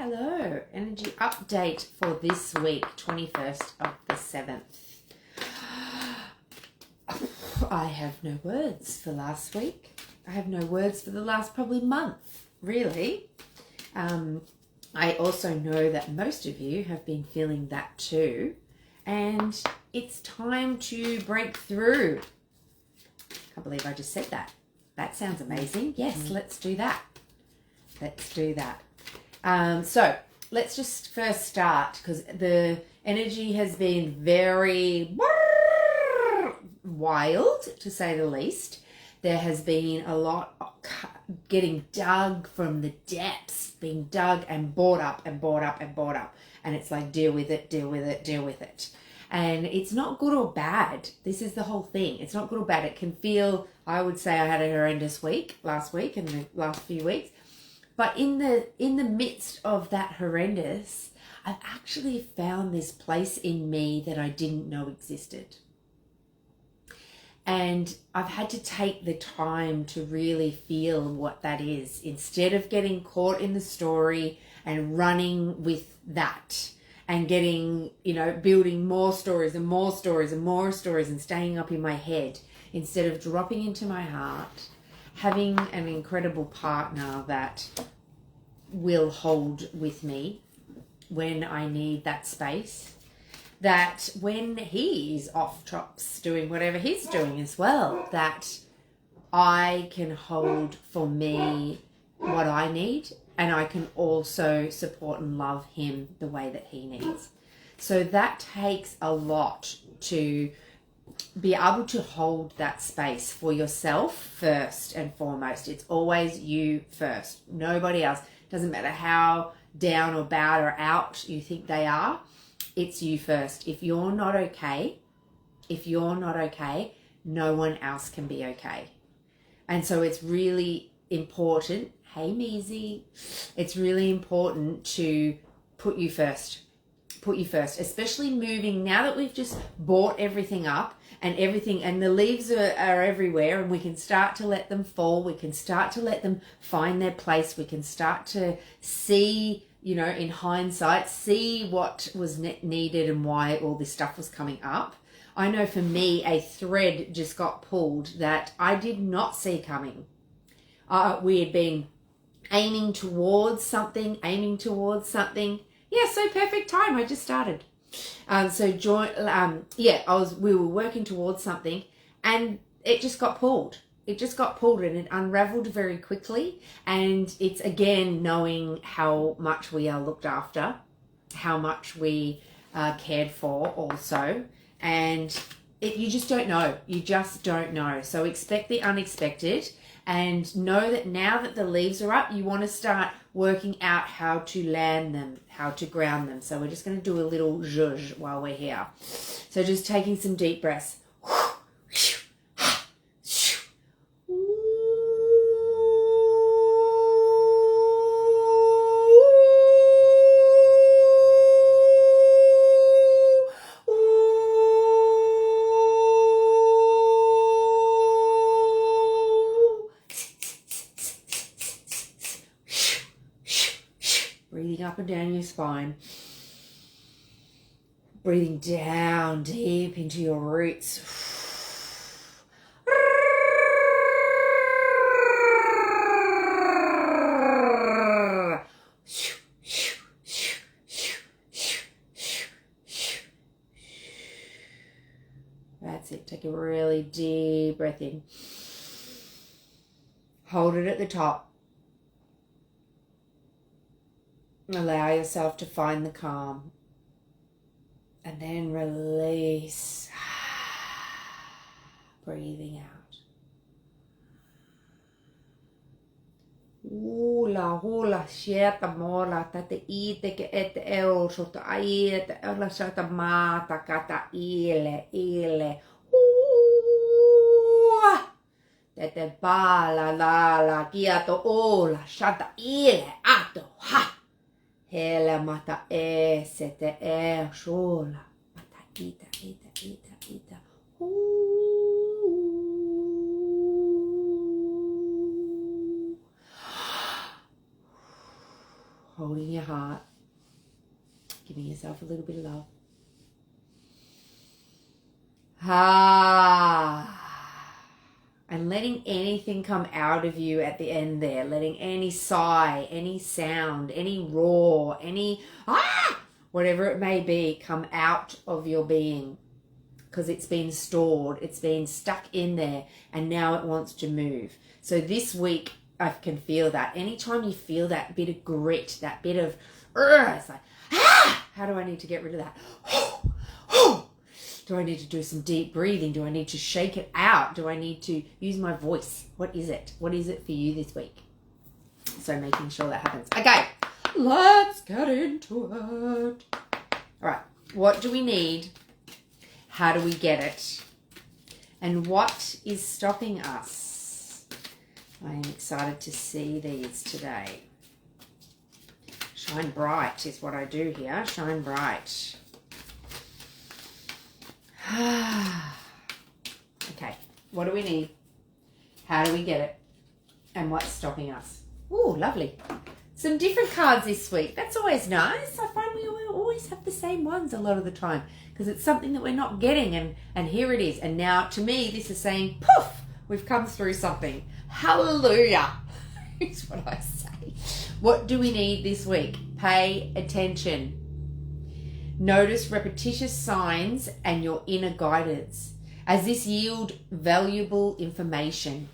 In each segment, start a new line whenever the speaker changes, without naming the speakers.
Hello. Energy update for this week, 21st of the 7th. I have no words for last week. I have no words for the last probably month, really. I also know that most of you have been feeling that too. And it's time to break through. Can't believe I just said that. That sounds amazing. Yes, let's do that. Let's do that. So let's just first start, because the energy has been very wild, to say the least. There has been a lot getting dug from the depths, being dug and brought up and brought up and brought up. And it's like, deal with it, deal with it, deal with it. And it's not good or bad. This is the whole thing. It's not good or bad. It can feel, I would say I had a horrendous week last week and the last few weeks. But in the midst of that horrendous, I've actually found this place in me that I didn't know existed. And I've had to take the time to really feel what that is, instead of getting caught in the story and running with that and getting, building more stories and more stories and more stories and staying up in my head, instead of dropping into my heart, having an incredible partner that will hold with me when I need that space, that when he is off chops doing whatever he's doing as well, that I can hold for me what I need, and I can also support and love him the way that he needs. So that takes a lot to be able to hold that space for yourself first and foremost. It's always you first, nobody else. Doesn't matter how down or bad or out you think they are, it's you first. If you're not okay, no one else can be okay. And so it's really important, hey Meezy, it's really important to put you first, especially moving now that we've just bought everything up and the leaves are everywhere, and we can start to let them fall. We can start to let them find their place. We can start to see, in hindsight, see what was needed and why all this stuff was coming up. I know for me, a thread just got pulled that I did not see coming. We had been aiming towards something. Yeah, so perfect time. I just started. We were working towards something, and it just got pulled. And it unraveled very quickly. And it's again knowing how much we are looked after, how much we are cared for also. And you just don't know. You just don't know. So expect the unexpected. And know that now that the leaves are up, you want to start working out how to land them, how to ground them. So we're just going to do a little zhuzh while we're here. So just taking some deep breaths. Breathing up and down your spine. Breathing down deep into your roots. That's it. Take a really deep breath in. Hold it at the top. Allow yourself to find the calm. And then release. Breathing out. Hula, sieltä mola, tätä ite ke ete eusuta, aiete, olla sieltä maata, kata ile. Tätä pala, lala, kieto, olla, shata ile, ato, ha. Helmata sete suola. Mata ita. holding your heart, giving yourself a little bit of love. And letting anything come out of you at the end there, letting any sigh, any sound, any roar, any whatever it may be, come out of your being, because it's been stored, it's been stuck in there, and now it wants to move. So this week, I can feel that. Anytime you feel that bit of grit, that bit of, it's like, how do I need to get rid of that? Do I need to do some deep breathing? Do I need to shake it out? Do I need to use my voice? What is it? What is it for you this week? So making sure that happens. Okay, let's get into it. All right, what do we need? How do we get it? And what is stopping us? I am excited to see these today. Shine bright is what I do here. Shine bright. Okay, what do we need? How do we get it? And what's stopping us? Ooh, lovely. Some different cards this week. That's always nice. I find we always have the same ones a lot of the time because it's something that we're not getting, and here it is. And now to me, this is saying, poof, we've come through something. Hallelujah. Is what I say. What do we need this week? Pay attention. Notice repetitious signs and your inner guidance as this yield valuable information.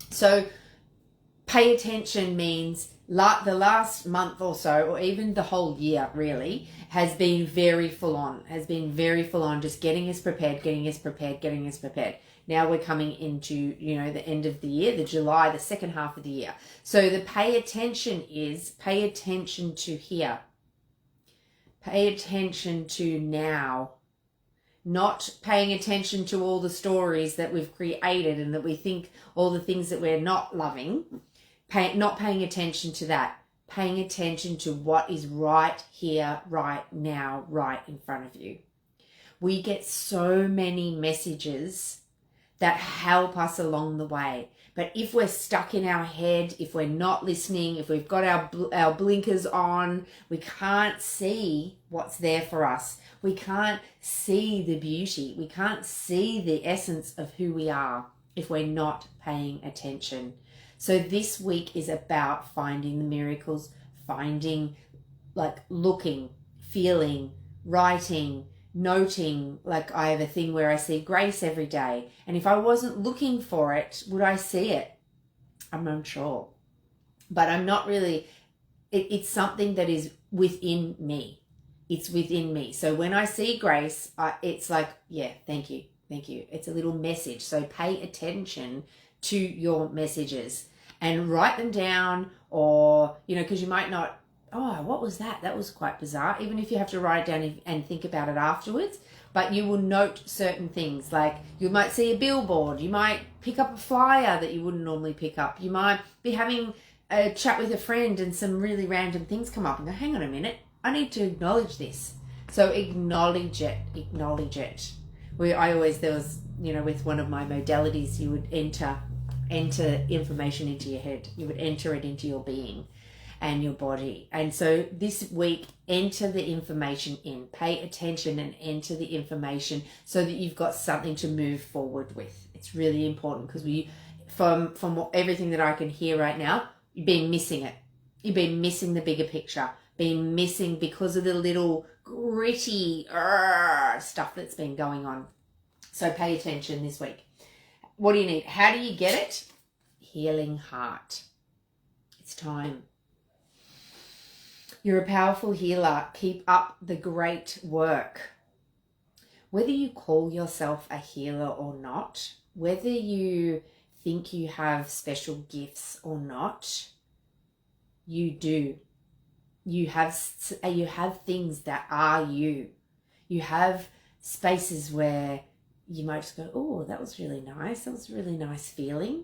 So pay attention means the last month or so, or even the whole year really, has been very full on, just getting us prepared. Now we're coming into, the end of the year, the July, the second half of the year. So the pay attention is pay attention to here. Pay attention to now, not paying attention to all the stories that we've created and that we think all the things that we're not loving, not paying attention to that, paying attention to what is right here, right now, right in front of you. We get so many messages that help us along the way. But if we're stuck in our head, if we're not listening, if we've got our blinkers on, we can't see what's there for us. We can't see the beauty. We can't see the essence of who we are if we're not paying attention. So this week is about finding the miracles, looking, feeling, writing, noting. Like I have a thing where I see grace every day, and if I wasn't looking for it, would I see it? I'm not sure, but I'm not really. It's something that is within me. It's within me. So when I see grace, it's like, yeah, thank you. It's a little message. So pay attention to your messages and write them down, or because you might not. Oh, what was that? That was quite bizarre. Even if you have to write it down and think about it afterwards, but you will note certain things. Like you might see a billboard, you might pick up a flyer that you wouldn't normally pick up. You might be having a chat with a friend and some really random things come up and go, hang on a minute, I need to acknowledge this. So acknowledge it. There was, with one of my modalities, you would enter information into your head. You would enter it into your being and your body. And so this week, enter the information in. Pay attention and enter the information so that you've got something to move forward with. It's really important because from everything that I can hear right now, you've been missing it. You've been missing the bigger picture. Been missing because of the little gritty stuff that's been going on. So pay attention this week. What do you need? How do you get it? Healing heart. It's time. You're a powerful healer. Keep up the great work. Whether you call yourself a healer or not, whether you think you have special gifts or not, you do. You have things that are you. You have spaces where you might just go, oh, that was really nice. That was a really nice feeling.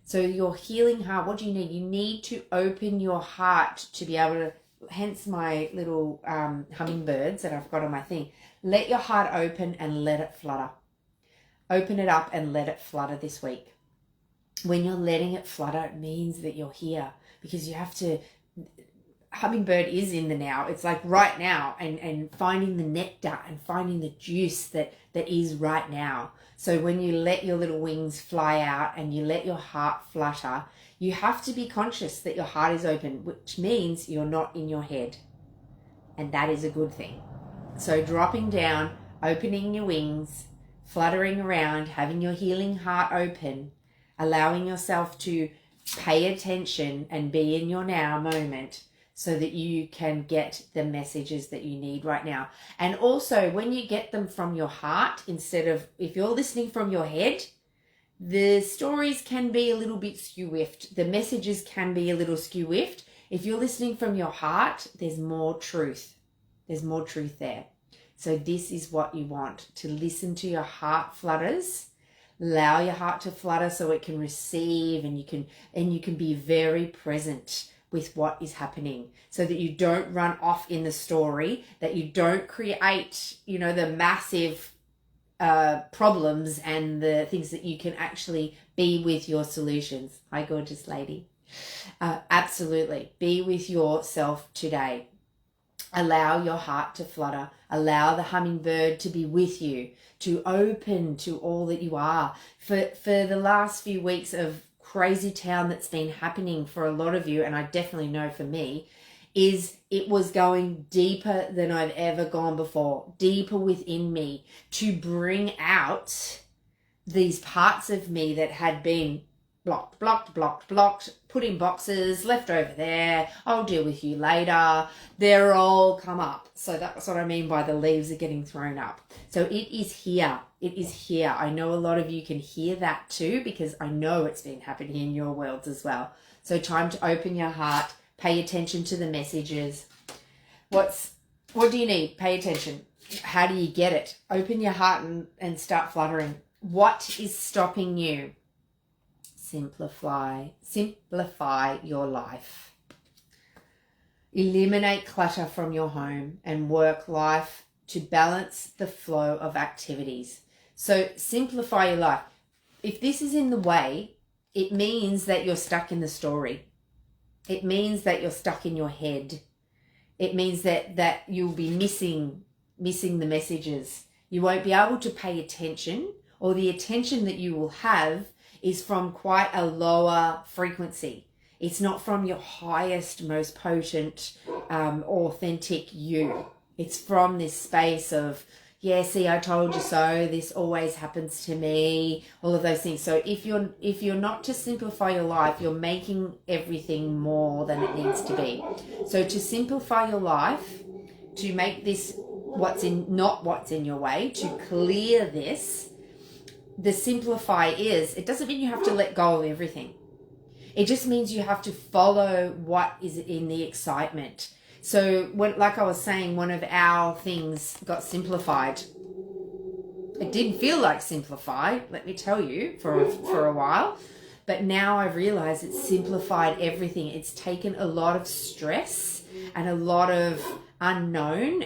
So your healing heart, what do you need? You need to open your heart to be able to, hence my little hummingbirds that I've got on my thing. Let your heart open and let it flutter. Open it up and let it flutter this week. When you're letting it flutter, it means that you're here, because you have to hummingbird is in the now. It's like right now, and finding the nectar and finding the juice that is right now. So when you let your little wings fly out and you let your heart flutter, you have to be conscious that your heart is open, which means you're not in your head. And that is a good thing. So dropping down, opening your wings, fluttering around, having your healing heart open, allowing yourself to pay attention and be in your now moment so that you can get the messages that you need right now. And also, when you get them from your heart, instead of, if you're listening from your head, the stories can be a little bit skew-whiffed. The messages can be a little skew-whiffed. If you're listening from your heart, there's more truth. There's more truth there. So this is what you want, to listen to your heart flutters. Allow your heart to flutter so it can receive, and you can be very present with what is happening, so that you don't run off in the story, that you don't create, the massive problems and the things that you can actually be with your solutions. Hi, gorgeous lady. Absolutely. Be with yourself today. Allow your heart to flutter. Allow the hummingbird to be with you, to open to all that you are. For the last few weeks of crazy town that's been happening for a lot of you, and I definitely know for me, is it was going deeper than I've ever gone before, deeper within me, to bring out these parts of me that had been blocked, put in boxes, left over there, I'll deal with you later. They're all come up. So that's what I mean by the leaves are getting thrown up. So it is here. It is here. I know a lot of you can hear that too, because I know it's been happening in your worlds as well. So time to open your heart, pay attention to the messages. What do you need? Pay attention. How do you get it? Open your heart and start fluttering. What is stopping you? Simplify your life. Eliminate clutter from your home and work life to balance the flow of activities. So simplify your life. If this is in the way, it means that you're stuck in the story. It means that you're stuck in your head. It means that you'll be missing the messages. You won't be able to pay attention, or the attention that you will have is from quite a lower frequency. It's not from your highest, most potent, authentic you. It's from this space of, yeah, see, I told you so, this always happens to me, all of those things. So if you're not to simplify your life, you're making everything more than it needs to be. So to simplify your life, to make this not what's in your way, to clear this, the simplify is, it doesn't mean you have to let go of everything. It just means you have to follow what is in the excitement. So like I was saying, one of our things got simplified. It didn't feel like simplified, let me tell you, for a while. But now I've realized it's simplified everything. It's taken a lot of stress and a lot of unknown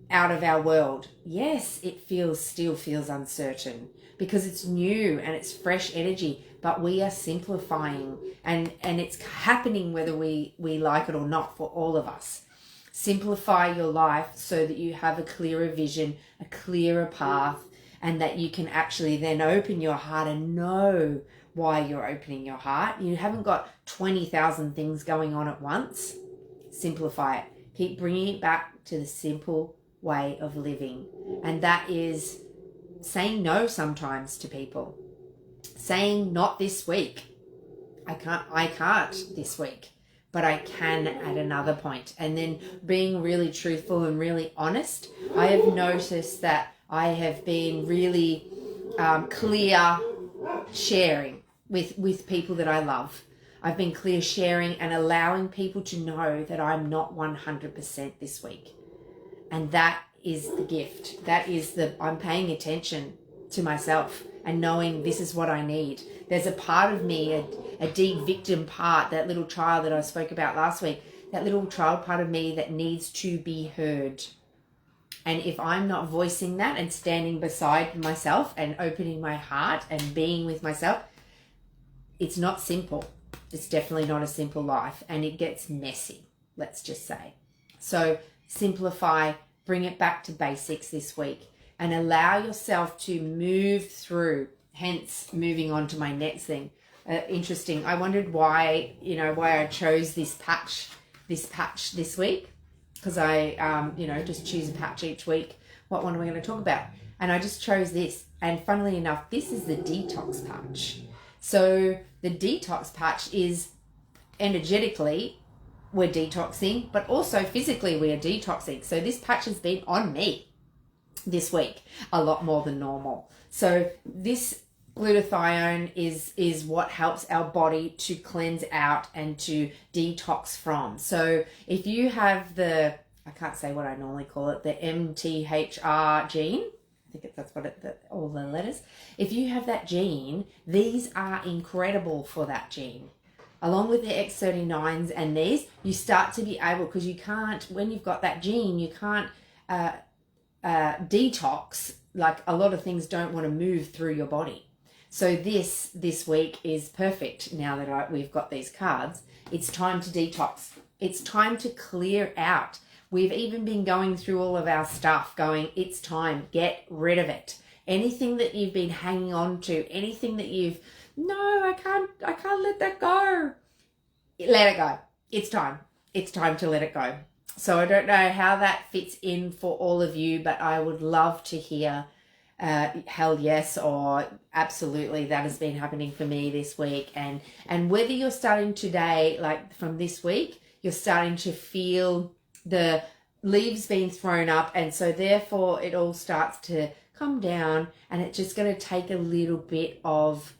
out of our world. Yes, it still feels uncertain, because it's new and it's fresh energy, but we are simplifying, and it's happening whether we like it or not for all of us. Simplify your life so that you have a clearer vision, a clearer path, and that you can actually then open your heart and know why you're opening your heart. You haven't got 20,000 things going on at once. Simplify it. Keep bringing it back to the simple way of living. And that is saying no sometimes to people. Saying not this week. I can't this week, but I can at another point. And then being really truthful and really honest. I have noticed that I have been really clear sharing with people that I love. I've been clear sharing and allowing people to know that I'm not 100% this week. And that is the gift. That is I'm paying attention to myself and knowing this is what I need. There's a part of me, a deep victim part, that little child that I spoke about last week, that little child part of me that needs to be heard. And if I'm not voicing that and standing beside myself and opening my heart and being with myself, it's not simple. It's definitely not a simple life, and it gets messy. let's just say. So simplify, bring it back to basics this week, and allow yourself to move through, hence moving on to my next thing. Interesting. I wondered why I chose this patch this week, because I, just choose a patch each week. What one am I going to talk about? And I just chose this. And funnily enough, this is the detox patch. So the detox patch is energetically, we're detoxing, but also physically we are detoxing. So this patch has been on me this week a lot more than normal. So this glutathione is what helps our body to cleanse out and to detox from. So if you have I can't say what I normally call it, the MTHR gene, I think that's what all the letters. If you have that gene, these are incredible for that gene. Along with the X39s and these, you start to be able, because you can't, when you've got that gene, you can't detox, like a lot of things don't want to move through your body. So this week is perfect now that we've got these cards. It's time to detox. It's time to clear out. We've even been going through all of our stuff going, it's time, get rid of it. Anything that you've been hanging on to, anything that no, I can't let that go. Let it go. It's time. It's time to let it go. So I don't know how that fits in for all of you, but I would love to hear hell yes or absolutely that has been happening for me this week. And whether you're starting today, like from this week, you're starting to feel the leaves being thrown up, and so therefore it all starts to come down, and it's just going to take a little bit of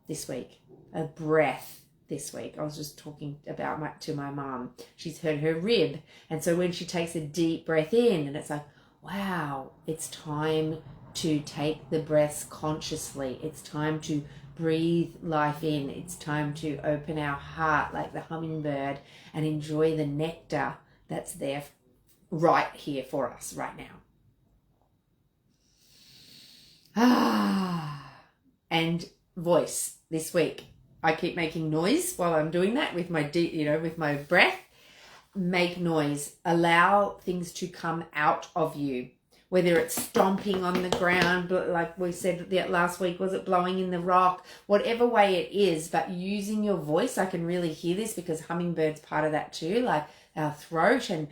this week, a breath this week. I was just talking about to my mum. She's hurt her rib, and so when she takes a deep breath in, and it's like, wow, it's time to take the breaths consciously. It's time to breathe life in. It's time to open our heart like the hummingbird and enjoy the nectar that's there right here for us right now. And voice this week. I keep making noise while I'm doing that with my with my breath. Make noise. Allow things to come out of you. Whether it's stomping on the ground, like we said last week, was it blowing in the rock? Whatever way it is, but using your voice. I can really hear this because hummingbird's part of that too, like our throat and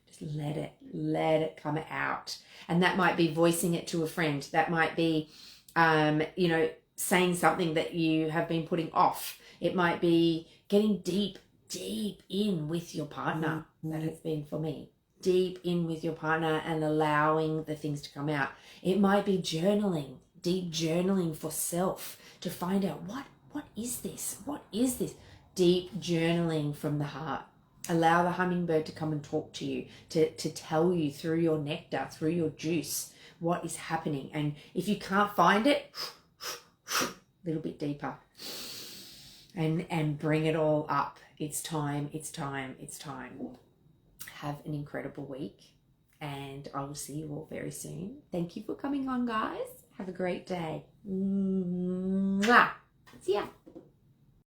just let it come out. And that might be voicing it to a friend. That might be, saying something that you have been putting off. It might be getting deep in with your partner. That has been for me. Deep in with your partner and allowing the things to come out. It might be journaling, deep journaling for self to find out what is this? What is this? Deep journaling from the heart. Allow the hummingbird to come and talk to you, to tell you through your nectar, through your juice, what is happening. And if you can't find it, a little bit deeper. And bring it all up. It's time. Have an incredible week, and I will see you all very soon. Thank you for coming on, guys. Have a great day. Mwah. See ya.